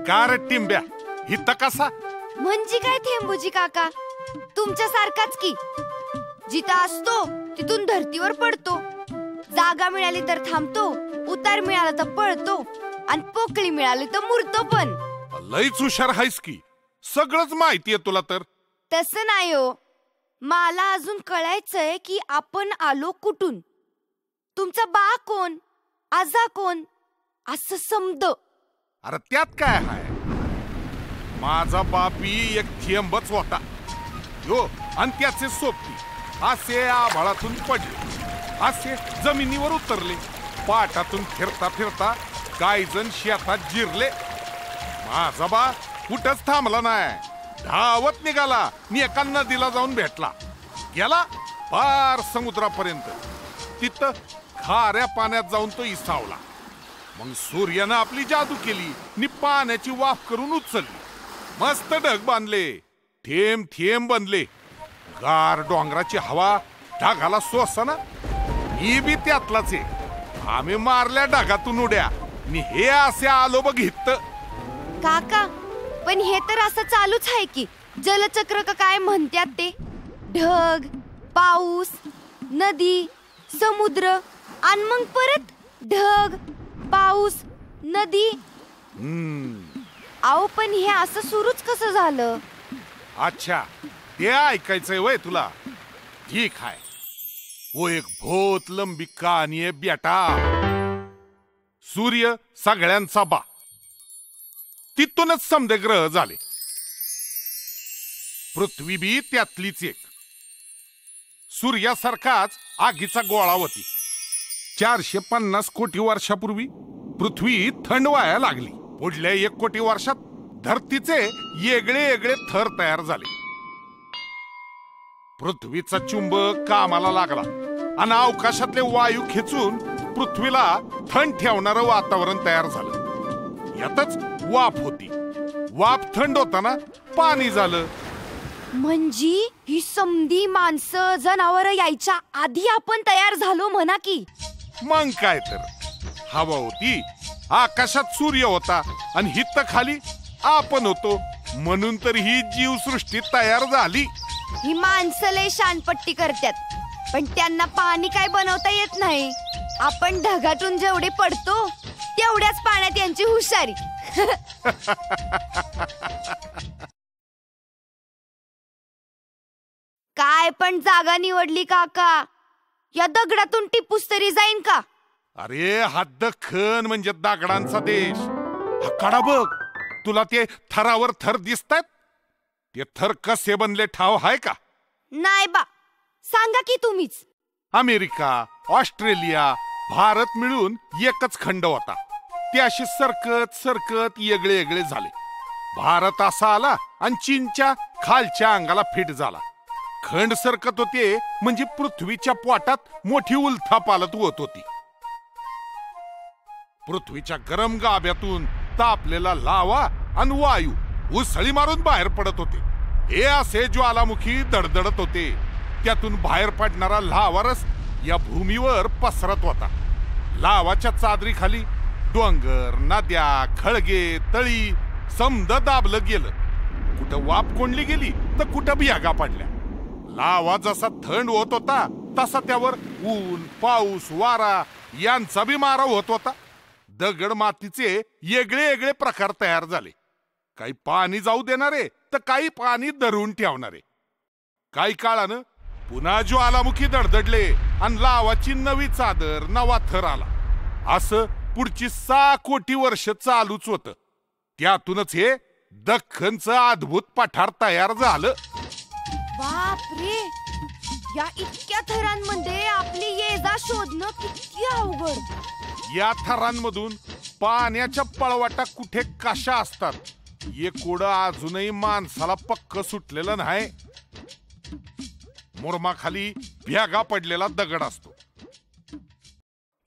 का रे टिंब्या, हित कसा? म्हणजे काय थेंबूजी काका, तुमच्या सारखाच की. जिथं असतो तिथून धरतीवर पडतो. जागा मिळाली तर थांबतो, उतार मिळाला तर पळतो, आणि पोकळी मिळाली तर मुरतो पण. लईच हुशार आहेस की, सगळंच माहितीये तुला तर. तसं नाही हो, मला अजून कळायचंय की आपण आलो कुठून. तुमचा बा कोण, आजा कोण, असं समद. अरे त्यात काय आहे, माझा बापी एक थेंबच होता यो, आणि त्याचे सोबती असे आभाळातून पडले, असे जमिनीवर उतरले, पाटातून फिरता फिरता काही जण शेतात जिरले. माझा बा कुठंच थांबला नाही, धावत निघाला मी एका नदीला जाऊन भेटला. गेला पार समुद्रापर्यंत, तिथं खाऱ्या पाण्यात जाऊन तो इसावला. मग सूर्यानं आपली जादू केली नि पाण्याची वाफ करून उचलली. मस्त ढग बांधले, थेंब थेंब बनले. गार डोंगराची हवा ढगाला सोसना. मी बी त्यातलाच आहे. आम्ही मारल्या ढगातून उड्या नि हे असे आलो बघित. काका, पण हे तर असं चालूच आहे की, जलचक्र का काय म्हणतात ते. ढग, पाऊस, नदी, समुद्र, आणि मग परत ढग, पाऊस, नदी. आओ, पण हे असं सुरूच कसं झालं? अच्छा, ते ऐकायचंय वय तुला? ठीक आहे. वो एक बहुत लंबी कहाणी आहे बेटा. सूर्य सगळ्यांचा बा, तिथूनच समदे ग्रह झाले. पृथ्वी बी त्यातलीच एक. सूर्यासारखाच आगीचा गोळा होती. 450 कोटी वर्षापूर्वी पृथ्वी थंड व्हायला लागली. पुढल्या 1 कोटी वर्षात धरतीचे वेगळे वेगळे थर तयार झाले. पृथ्वीचा चुंबक कामाला लागला आणि अवकाशातले वायू खेचून पृथ्वीला थंड ठेवणारं वातावरण तयार झालं. यातच वाफ होती. वाफ थंड होताना पाणी झालं. म्हणजे ही समधी माणसं जनावर यायच्या आधी आपण तयार झालो म्हणा की. मग काय तर, हवा होती, आकाशात सूर्य होता, आणि हित खाली आपण होतो, म्हणून तर ही जीवसृष्टी तयार झाली. ही माणसं लय शानपट्टी करतात, पण त्यांना पाणी काय बनवता येत नाही. आपण ढगातून जेवढे पडतो तेवढ्याच पाण्यात यांची हुशारी. काय पण जागा निवडली काका, या दगडातून टिपूस तरी जाईन का? अरे हा दख्खन म्हणजे दगडांचा देश. हा कडा बघ, तुला ते थरावर थर दिसतात? ते थर कसे बनले ठाव हाय का? नाही बा, सांगा की तुम्हीच. अमेरिका, ऑस्ट्रेलिया, भारत मिळून एकच खंड होता. ते असे सरकत सरकत वेगळे वेगळे झाले. भारत असा आला आणि चीनच्या खालच्या अंगाला फिट झाला. खंड सरकत होते म्हणजे पृथ्वीच्या पोटात मोठी उलथापालत होत होती. पृथ्वीच्या गरम गाभ्यातून तापलेला लावा आणि वायू उसळी मारून बाहेर पडत होते. हे असे ज्वालामुखी दडदडत होते. त्यातून बाहेर पडणारा लावारस या भूमीवर पसरत होता. लावाच्या चादरीखाली डोंगर, नद्या, खळगे, तळी समद दाबलं गेलं. कुठं वाफ कोंडली गेली तर कुठं बियागा पडल्या. लावा जसा थंड होत होता तसा त्यावर ऊन, पाऊस, वारा यांचा बी मारा होत होता. दगड मातीचे वेगळे वेगळे प्रकार तयार झाले. काही पाणी जाऊ देणारे तर काही पाणी धरून ठेवणारे. काही काळानं पुन्हा ज्वालामुखी दडदडले आणि लावाची नवी चादर, नवा थर आला. असं पुढची 6 कोटी वर्ष चालूच होतं. त्यातूनच हे दख्खनचं अद्भुत पठार तयार झालं. बापरे, या इतक्या थरांमध्ये आपली ये-जा शोधणं किती अवघड. या थरांमधून पाण्याच्या पळवाटा कुठे कशा असतात हे कोडं अजूनही माणसाला पक्क सुटलेलं नाही. मुरमाखाली भ्यागा पडलेला दगड असतो.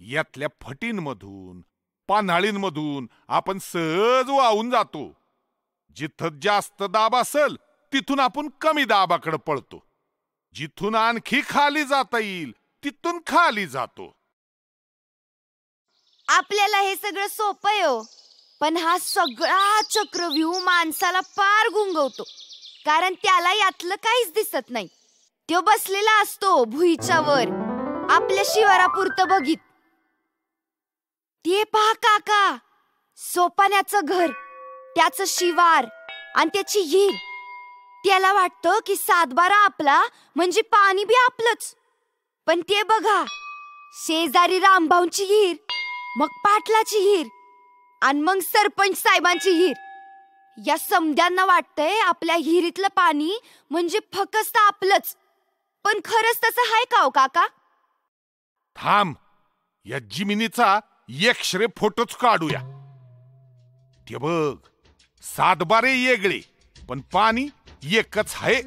यातल्या फटींमधून, पान्हाळींमधून आपण सहज वाहून जातो. जिथं जास्त दाब असेल तिथून आपण कमी दाबाकडे पळतो. जिथून आणखी खाली जाता येईल तिथून खाली जातो. आपल्याला हे सगळं सोपं आहे हो, पण हा सगळा चक्रव्यूह माणसाला पार गुंगवतो, कारण त्याला यातलं काहीच दिसत नाही. तो बसलेला असतो भुईच्या वर, आपल्या शिवारापुरतं बघित. ते पहा काका, सोपान्याचं घर, त्याचं शिवार आणि त्याची हिर. त्याला वाटतं की 7-12 आपला म्हणजे पाणी बी आपलंच. पण ते बघा, शेजारी रामभाऊंची हिर, मग पाटलाची हिर आणि मग सरपंच साहेबांची हिर. या समद्यांना वाटतंय आपल्या हिरीतलं पाणी म्हणजे फक्त आपलंच. पण खरंच तसं आहे का हो काका? थांब, या जिमिनीचा एक्सरे फोटोच काढूया. ते बघ, 7-12 वेगळे पण पाणी एकच आहे.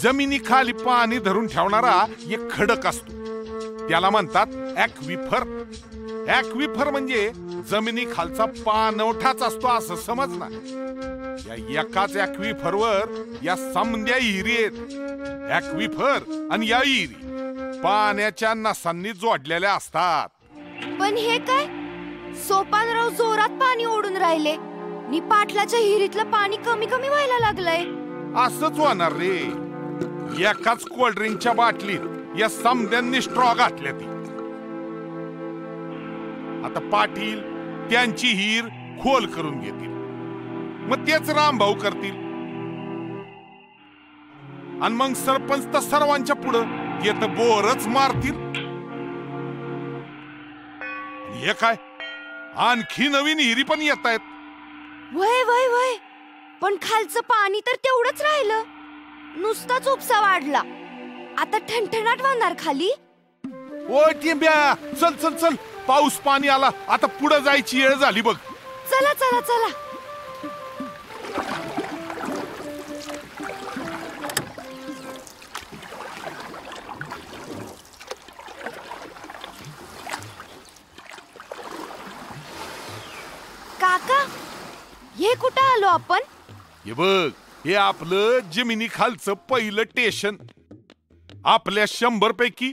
जमिनीखाली पाणी धरून ठेवणारा एक खडक असतो, त्याला म्हणतात ॲक्विफर. ॲक्विफर म्हणजे जमिनीखालचा पाणवठाच असतो असं समज ना. या एकाच ॲक्विफरवर या समद्या हिरी आहेत. ॲक्विफर आणि या हिरी पाण्याच्या नसांनी जोडलेल्या असतात. पण हे काय, सोपानराव जोरात पाणी ओढून राहिले नि पाटलाच्या हिरीतलं पाणी कमी कमी व्हायला लागलंय. असंच होणार रे. एकाच कोल्ड्रिंकच्या बाटलीत या समद्यांनी स्ट्रॉ घातल्या ती. आता पाटील त्यांची हिर खोल करून घेतील, मग तेच रामभाऊ करतील. आणि मग सरपंच तर सर्वांच्या पुढं येत बोरच मारतील. हे काय, आणखी नवीन हिरी पण येत आहेत. वय वय वय, पण खालचं पाणी तर तेवढंच राहिलं. नुसताच उपसा वाढला. आता ठणठणाट वाहणार खाली. ओ टिंब्या, चल चल चल, पाऊस पाणी आला. आता पुढे जायची वेळ झाली बघ. चला चला चला. काका, हे कुठं आलो आपण? हे बघ, हे आपलं जमिनी खालचं पहिलं स्टेशन. आपल्या 100 पैकी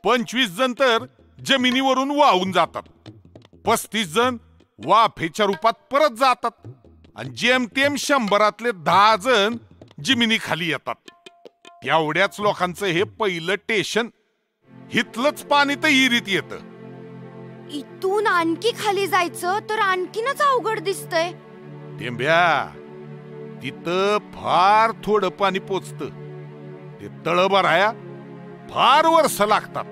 25 जण तर जमिनीवरून वाहून जातात, 35 जण वाफेच्या रूपात परत जातात आणि जेमतेम 100 10 जण जमिनी खाली येतात. एवढ्याच लोकांचं हे पहिलं स्टेशन. हितलंच पाणी तर हिरीत येतं. इथून आणखी खाली जायचं तर आणखीनच अवघड दिसतंय. टेंब्या, तिथं फार थोडं पाणी पोचतं. ते तळ भराया फार वर्ष लागतात.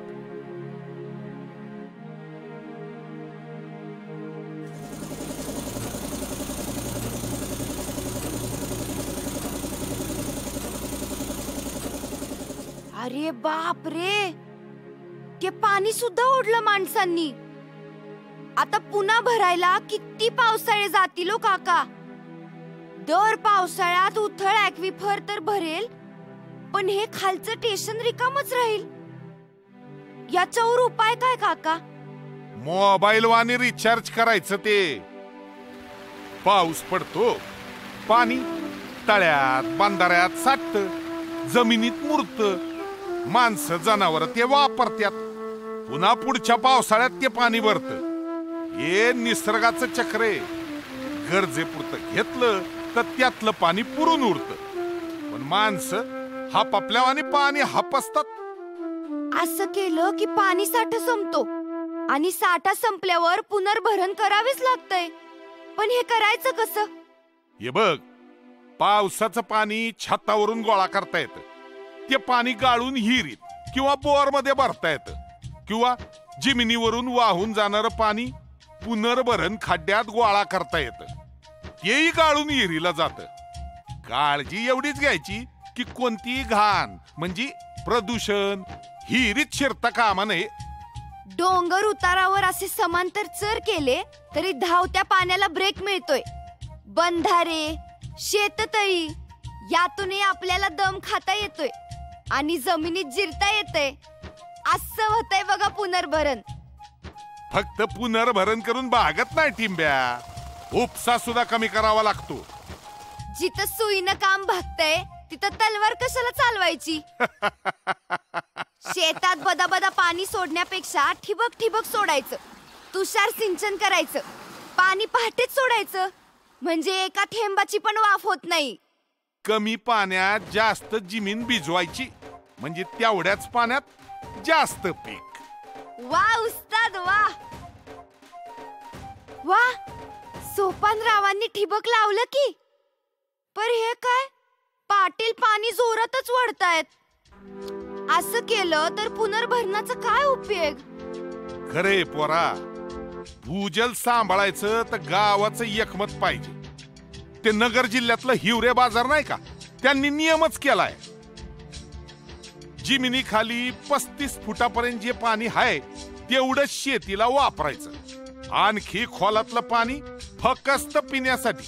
अरे बाप रे, ते पाणी सुद्धा ओढलं माणसांनी. आता पुन्हा भरायला किती पावसाळे जातील हो काका. दर पावसाळ्यात उथळ ॲक्विफर तर भरेल, पण हे खालचं स्टेशन रिकामच राहील. याच्यावर उपाय काय काका? मोबाईल वाने रिचार्ज करायचं. ते पाऊस पडतो, पाणी तळ्यात बंधाऱ्यात साठतं, जमिनीत मुरतं, माणसं जनावर ते वापरतात. पुन्हा पुढच्या पावसाळ्यात ते पाणी भरतं. हे निसर्गाचं चक्र आहे. गरजेपुरतं घेतलं तर त्यातलं पाणी पुरून उरतं, पण माणसं हापापल्यावाने पाणी हापसतात. असं केलं की पाणी साठा संपतो आणि साठा संपल्यावर पुनर्भरण करावेच लागतंय. पण हे करायचं कसं? हे बघ, पावसाचं पाणी छतावरून गोळा करता येतं. ते पाणी गाळून हिरीत किंवा बोअरमध्ये भरता येतं, किंवा जमिनीवरून वाहून जाणारं पाणी पुनर्भरण खड्ड्यात गोळा करता येतं. तेही गाळून हिरीला जातं. काळजी एवढीच घ्यायची की कोणतीही घाण म्हणजे प्रदूषण हिरीत शिरता कामा नये. डोंगर उतारावर असे समांतर चर केले तरी धावत्या पाण्याला ब्रेक मिळतोय. बंधारे, शेततळी यातूनही आपल्याला दम खाता येतोय आणि जमिनीत जिरता येतंय. असं होतंय बघा पुनर्भरण. फक्त पुनर्भरण करून भागत नाही टिंब्या, उपसा सुद्धा कमी करावा लागतो. जिथं सुईनं काम भागतंय तिथं तलवार कशाला चालवायची? शेतात बदाबदा पाणी सोडण्यापेक्षा ठिबक ठिबक सोडायचं, तुषार सिंचन करायचं. पाणी पहाटेच सोडायचं, म्हणजे एका थेंबाची पण वाफ होत नाही. कमी पाण्यात जास्त जमीन भिजवायची, म्हणजे तेवढ्याच पाण्यात जास्त पीक. वा उस्ताद वा. वा, सोपानरावांनी ठिबक लावलं की. पर हे काय, पाटील पाणी जोरातच वळतायत. असं केलं तर पुनर्भरणाचा काय उपयोग? खरे पोरा, भूजल सांभाळायचं तर गावाचं एकमत पाहिजे. ते नगर जिल्ह्यातलं हिवरे बाजार नाही का, त्यांनी नियमच केलाय. जमिनीखाली 35 फुटापर्यंत जे पाणी आहे तेवढं शेतीला वापरायचं. आणखी खोलातलं पाणी फक्त पिण्यासाठी.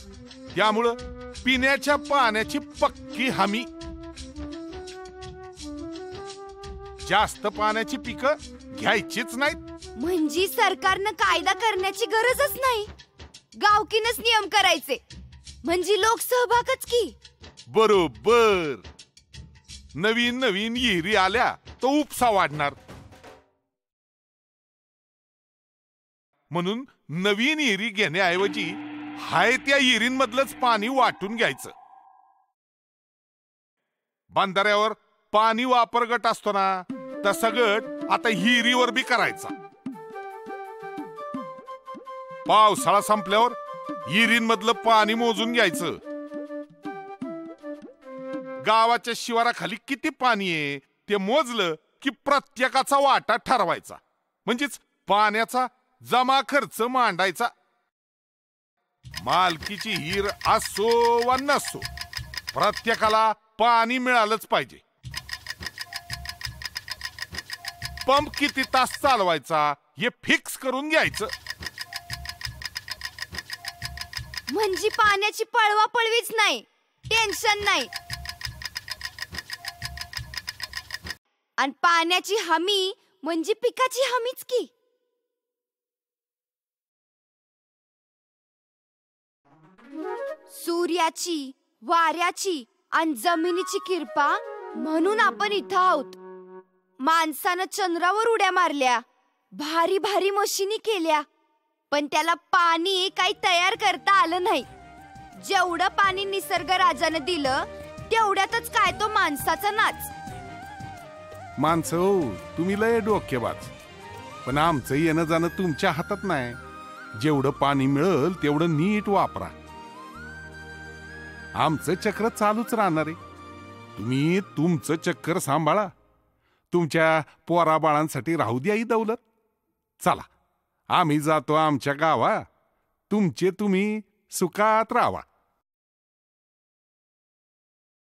त्यामुळं पिण्याच्या पाण्याची पक्की हमी. जास्त पाण्याची पिकं घ्यायचीच नाहीत. म्हणजे सरकारनं कायदा करण्याची गरजच नाही, गावकीनच नियम करायचे, म्हणजे लोक सहभागच की. बरोबर. नवीन नवीन विहिरी आल्या तो उपसा वाढणार. म्हणून नवीन विहिरी घेण्याऐवजी हाय त्या विहिरींमधलंच पाणी वाटून घ्यायचं. बांधाऱ्यावर पाणी वापर गट असतो ना, तसा गट आता विहिरीवर बी करायचा. पावसाळा संपल्यावर विहिरींमधलं पाणी मोजून घ्यायचं. गावाच्या शिवाराखाली किती पाणी आहे ते मोजलं की प्रत्येकाचा वाटा ठरवायचा. म्हणजेच पाण्याचा जमा खर्च मांडायचा. मालकीची हिर असो वा नसो, प्रत्येकाला पाणी मिळालंच पाहिजे. पंप किती तास चालवायचा हे फिक्स करून घ्यायचं. म्हणजे पाण्याची पळवापळवीच नाही, टेन्शन नाही. आणि पाण्याची हमी म्हणजे पिकाची हमीच की. सूर्याची, वाऱ्याची आणि जमिनीची कृपा म्हणून आपण इथं आहोत. माणसानं चंद्रावर उड्या मारल्या, भारी भारी मशिनी केल्या, पण त्याला पाणी काही तयार करता आलं नाही. जेवढं पाणी निसर्ग राजानं दिलं तेवढ्यातच काय तो माणसाचा नाच. माणसं हो, तुम्ही लय डोकेबाज. पण आमचं येणं जाणं तुमच्या हातात नाही. जेवढं पाणी मिळेल तेवढं नीट वापरा. आमचं चक्र चालूच राहणार आहे. तुम्ही तुमचं चक्कर सांभाळा. तुमच्या पोराबाळांसाठी राहू द्या ही दौलत. चला, आम्ही जातो आमच्या गावा. तुमचे तुम्ही सुखात राहा.